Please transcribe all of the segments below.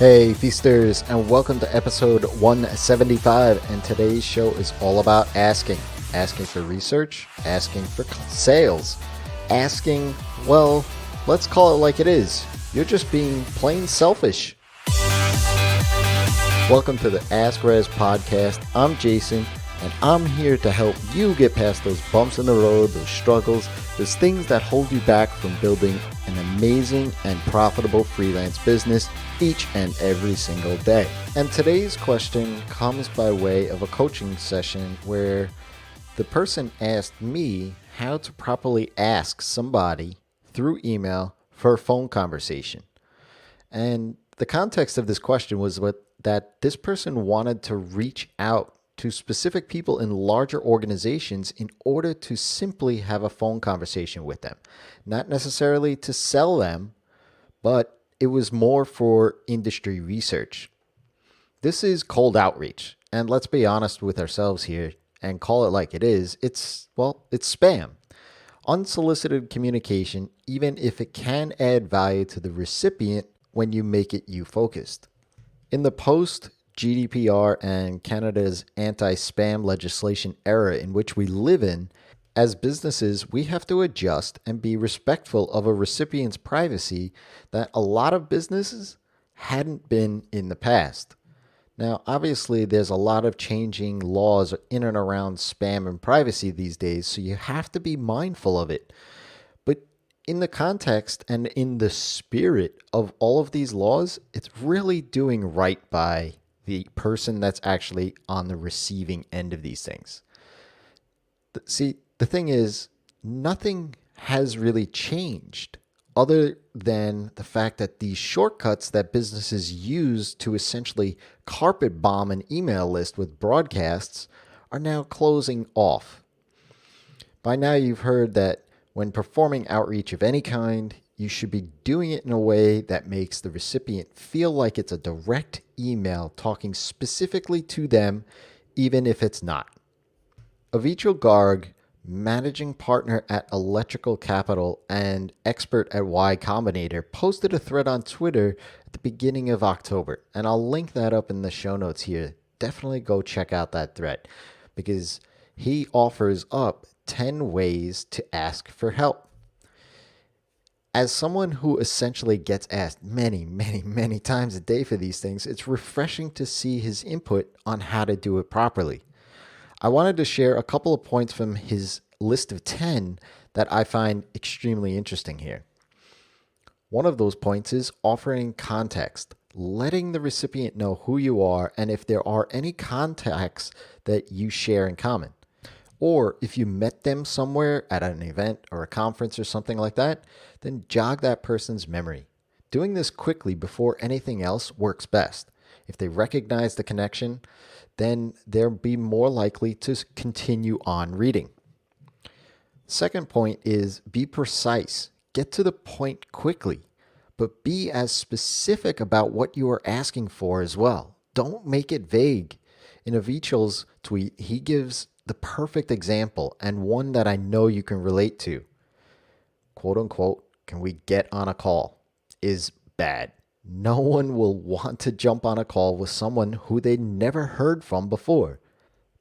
Hey feasters, and welcome to episode 175, and today's show is all about asking for research, asking for sales, asking, well, let's call it like it is. You're just being plain selfish. Welcome to the Ask Rezzz podcast. I'm Jason, and I'm here to help you get past those bumps in the road, those struggles, those things that hold you back from building an amazing and profitable freelance business each and every single day. And today's question comes by way of a coaching session where the person asked me how to properly ask somebody through email for a phone conversation. And the context of this question was that this person wanted to reach out to specific people in larger organizations in order to simply have a phone conversation with them. Not necessarily to sell them, but it was more for industry research. This is cold outreach, and let's be honest with ourselves here and call it like it is. It's spam. Unsolicited communication, even if it can add value to the recipient when you make it you-focused. In the post-GDPR and Canada's anti-spam legislation era in which we live in, as businesses, we have to adjust and be respectful of a recipient's privacy that a lot of businesses hadn't been in the past. Now, obviously, there's a lot of changing laws in and around spam and privacy these days, so you have to be mindful of it. But in the context and in the spirit of all of these laws, it's really doing right by the person that's actually on the receiving end of these things. See, the thing is, nothing has really changed other than the fact that these shortcuts that businesses use to essentially carpet bomb an email list with broadcasts are now closing off. By now, you've heard that when performing outreach of any kind, you should be doing it in a way that makes the recipient feel like it's a direct email talking specifically to them, even if it's not. Avichal Garg, managing partner at Electrical Capital and expert at Y Combinator, posted a thread on Twitter at the beginning of October, and I'll link that up in the show notes here. Definitely go check out that thread because he offers up 10 ways to ask for help. As someone who essentially gets asked many times a day for these things, it's refreshing to see his input on how to do it properly. I wanted to share a couple of points from his list of 10 that I find extremely interesting here. One of those points is offering context, letting the recipient know who you are and if there are any contacts that you share in common. Or if you met them somewhere at an event or a conference or something like that, then jog that person's memory. Doing this quickly before anything else works best. If they recognize the connection, then they'll be more likely to continue on reading. Second point is be precise. Get to the point quickly, but be as specific about what you are asking for as well. Don't make it vague. In Avichal's tweet, he gives the perfect example and one that I know you can relate to. Quote unquote, can we get on a call? Is bad. No one will want to jump on a call with someone who they never heard from before.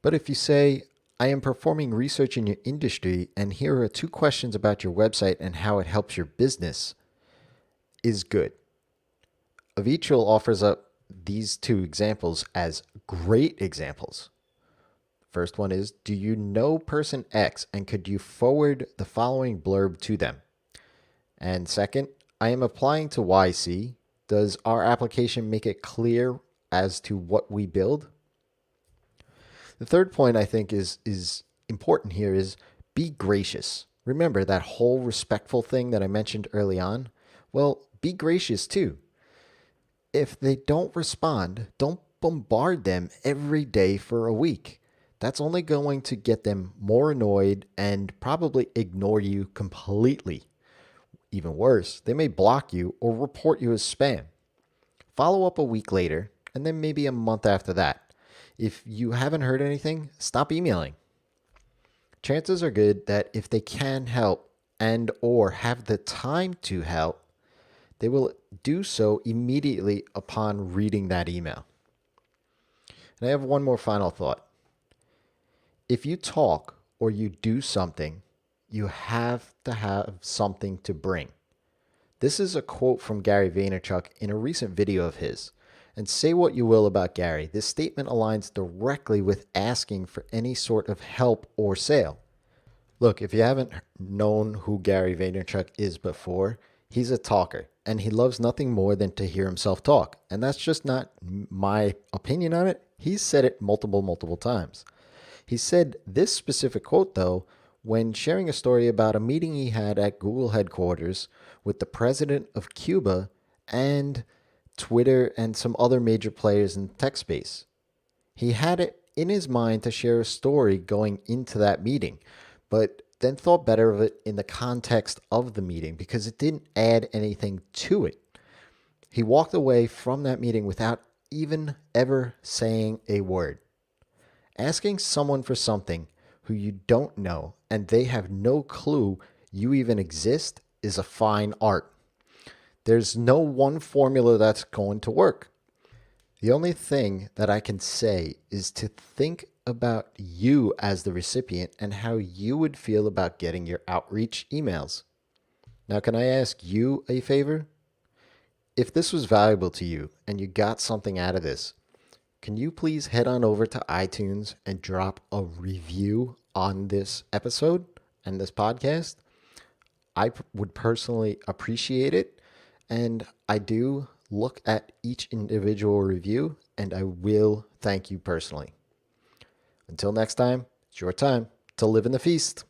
But if you say, I am performing research in your industry, and here are 2 questions about your website and how it helps your business, is good. Avichal offers up these 2 examples as great examples. First one is, do you know person X and could you forward the following blurb to them? And second, I am applying to YC. Does our application make it clear as to what we build? The third point I think is important here is be gracious. Remember that whole respectful thing that I mentioned early on? Well, be gracious too. If they don't respond, don't bombard them every day for a week. That's only going to get them more annoyed and probably ignore you completely. Even worse, they may block you or report you as spam. Follow up a week later, and then maybe a month after that. If you haven't heard anything, stop emailing. Chances are good that if they can help and or have the time to help, they will do so immediately upon reading that email. And I have one more final thought. If you talk or you do something, you have to have something to bring. This is a quote from Gary Vaynerchuk in a recent video of his. And say what you will about Gary, this statement aligns directly with asking for any sort of help or sale. Look, if you haven't known who Gary Vaynerchuk is before, he's a talker and he loves nothing more than to hear himself talk. And that's just not my opinion on it. He's said it multiple times. He said this specific quote, though, when sharing a story about a meeting he had at Google headquarters with the president of Cuba and Twitter and some other major players in the tech space. He had it in his mind to share a story going into that meeting, but then thought better of it in the context of the meeting because it didn't add anything to it. He walked away from that meeting without even ever saying a word. Asking someone for something who you don't know and they have no clue you even exist is a fine art. There's no one formula that's going to work. The only thing that I can say is to think about you as the recipient and how you would feel about getting your outreach emails. Now, can I ask you a favor? If this was valuable to you and you got something out of this, can you please head on over to iTunes and drop a review on this episode and this podcast? I would personally appreciate it. And I do look at each individual review and I will thank you personally. Until next time, it's your time to live in the feast.